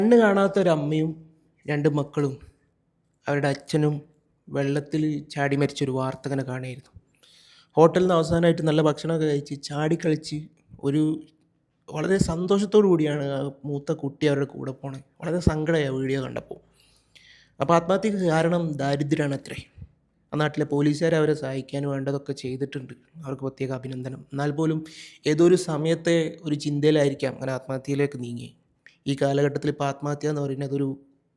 കണ്ണ് കാണാത്തൊരമ്മയും 2 മക്കളും അവരുടെ അച്ഛനും വെള്ളത്തിൽ ചാടി മരിച്ചൊരു വാർത്ത ഇങ്ങനെ കാണുകയായിരുന്നു. ഹോട്ടലിൽ നിന്ന് അവസാനമായിട്ട് നല്ല ഭക്ഷണമൊക്കെ കഴിച്ച് ചാടിക്കളിച്ച് ഒരു വളരെ സന്തോഷത്തോടു കൂടിയാണ് ആ മൂത്ത കുട്ടി അവരുടെ കൂടെ പോണത്. വളരെ സങ്കടമായി ആ വീഡിയോ കണ്ടപ്പോൾ. അപ്പോൾ ആത്മഹത്യക്ക് കാരണം ദാരിദ്ര്യമാണത്രേ. ആ നാട്ടിലെ പോലീസുകാർ അവരെ സഹായിക്കാൻ വേണ്ടതൊക്കെ ചെയ്തിട്ടുണ്ട്. അവർക്ക് പ്രത്യേക അഭിനന്ദനം. എന്നാൽ പോലും ഏതോ ഒരു സമയത്തെ ഒരു ചിന്തയിലായിരിക്കാം അങ്ങനെ ആത്മഹത്യയിലേക്ക് നീങ്ങിയത്. ഈ കാലഘട്ടത്തിൽ ഇപ്പോൾ ആത്മഹത്യ എന്ന് പറയുന്നത് ഒരു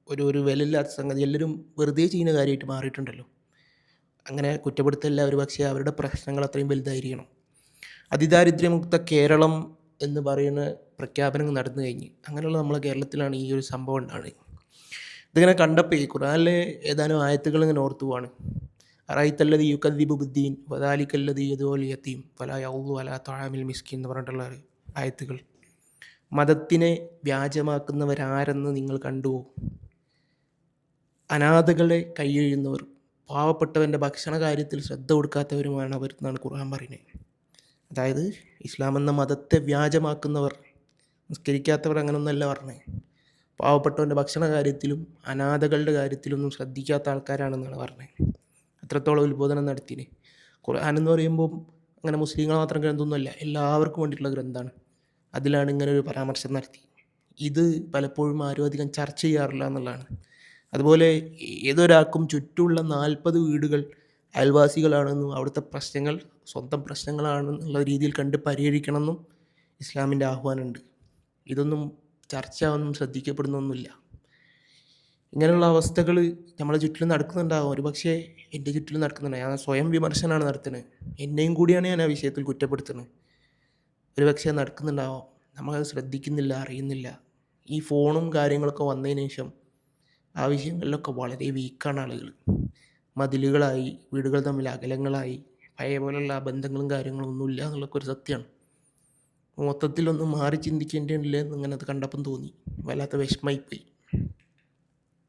ഒരു ഒരു വിലയില്ലാത്ത സംഗതി. എല്ലാവരും വെറുതെ ചെയ്യുന്ന കാര്യമായിട്ട് മാറിയിട്ടുണ്ടല്ലോ. അങ്ങനെ കുറ്റപ്പെടുത്തല്ല, ഒരു പക്ഷേ അവരുടെ പ്രശ്നങ്ങൾ അത്രയും വലുതായിരിക്കണം. അതിദാരിദ്ര്യമുക്ത കേരളം എന്ന് പറയുന്ന പ്രഖ്യാപനം നടന്നു കഴിഞ്ഞ് അങ്ങനെയുള്ള നമ്മളെ കേരളത്തിലാണ് ഈ ഒരു സംഭവം ഉണ്ടാകുന്നത്. ഇതിങ്ങനെ കണ്ടപ്പോൾ ഈ ഖുർആനിലെ ഏതാനും ആയത്തുകൾ ഇങ്ങനെ ഓർത്തു പോവാണ്. അറഅയ്തല്ലദീ യുകദ്ദിബു ബിദ്ദീൻ ഫദാലിക്കല്ലദീ യദ്ഉൽ യതീം ഫലാ യഉളു അലാ ത്വആമിൽ മിസ്കീൻ എന്ന് പറഞ്ഞിട്ടുള്ള ആയത്തുകൾ. മതത്തിനെ വ്യാജമാക്കുന്നവരാരെന്ന് നിങ്ങൾ കണ്ടുവോ? അനാഥകളെ കൈയ്യൊഴിയുന്നവർ, പാവപ്പെട്ടവൻ്റെ ഭക്ഷണ കാര്യത്തിൽ ശ്രദ്ധ കൊടുക്കാത്തവരുമാണ് അവർ എന്നാണ് ഖുർആൻ പറയുന്നത്. അതായത് ഇസ്ലാം എന്ന മതത്തെ വ്യാജമാക്കുന്നവർ, നിസ്കരിക്കാത്തവർ അങ്ങനെയൊന്നല്ല പറഞ്ഞത്. പാവപ്പെട്ടവൻ്റെ ഭക്ഷണ കാര്യത്തിലും അനാഥകളുടെ കാര്യത്തിലൊന്നും ശ്രദ്ധിക്കാത്ത ആൾക്കാരാണെന്നാണ് പറഞ്ഞത്. അത്രത്തോളം ഉത്ബോധനം നടത്തിന്. ഖുർആൻ എന്ന് പറയുമ്പോൾ അങ്ങനെ മുസ്ലിങ്ങൾ മാത്രം ഗ്രന്ഥമൊന്നുമല്ല, എല്ലാവർക്കും വേണ്ടിയിട്ടുള്ള ഗ്രന്ഥമാണ്. അതിലാണ് ഇങ്ങനെ ഒരു പരാമർശം നടത്തി. ഇത് പലപ്പോഴും ആരും അധികം ചർച്ച ചെയ്യാറില്ല എന്നുള്ളതാണ്. അതുപോലെ ഏതൊരാൾക്കും ചുറ്റുമുള്ള 40 വീടുകൾ അയൽവാസികളാണെന്നും അവിടുത്തെ പ്രശ്നങ്ങൾ സ്വന്തം പ്രശ്നങ്ങളാണെന്നുള്ള രീതിയിൽ കണ്ട് പരിഹരിക്കണമെന്നും ഇസ്ലാമിൻ്റെ ആഹ്വാനമുണ്ട്. ഇതൊന്നും ഒന്നും ശ്രദ്ധിക്കപ്പെടുന്നൊന്നുമില്ല. ഇങ്ങനെയുള്ള അവസ്ഥകൾ നമ്മളെ ചുറ്റിലും നടക്കുന്നുണ്ടാകും. ഒരു പക്ഷേ എൻ്റെ ചുറ്റിലും നടക്കുന്നുണ്ട്. ഞാൻ സ്വയം വിമർശനമാണ് നടത്തുന്നത്. എന്നെയും കൂടിയാണ് ഞാൻ ആ വിഷയത്തിൽ കുറ്റപ്പെടുത്തുന്നത്. ഒരു പക്ഷേ നടക്കുന്നുണ്ടാവും, നമ്മളത് ശ്രദ്ധിക്കുന്നില്ല, അറിയുന്നില്ല. ഈ ഫോണും കാര്യങ്ങളൊക്കെ വന്നതിന് ശേഷം ആ വിഷയങ്ങളിലൊക്കെ വളരെ വീക്കാണ് ആളുകൾ. മതിലുകളായി, വീടുകൾ തമ്മിൽ അകലങ്ങളായി, പഴയ പോലുള്ള ബന്ധങ്ങളും കാര്യങ്ങളും ഒന്നുമില്ല എന്നുള്ളതൊക്കെ ഒരു സത്യമാണ്. മൊത്തത്തിലൊന്ന് മാറി ചിന്തിക്കേണ്ടതില്ലേ എന്നിങ്ങനെ അത് കണ്ടപ്പം തോന്നി. വല്ലാത്ത വിഷമമായിപ്പോയി.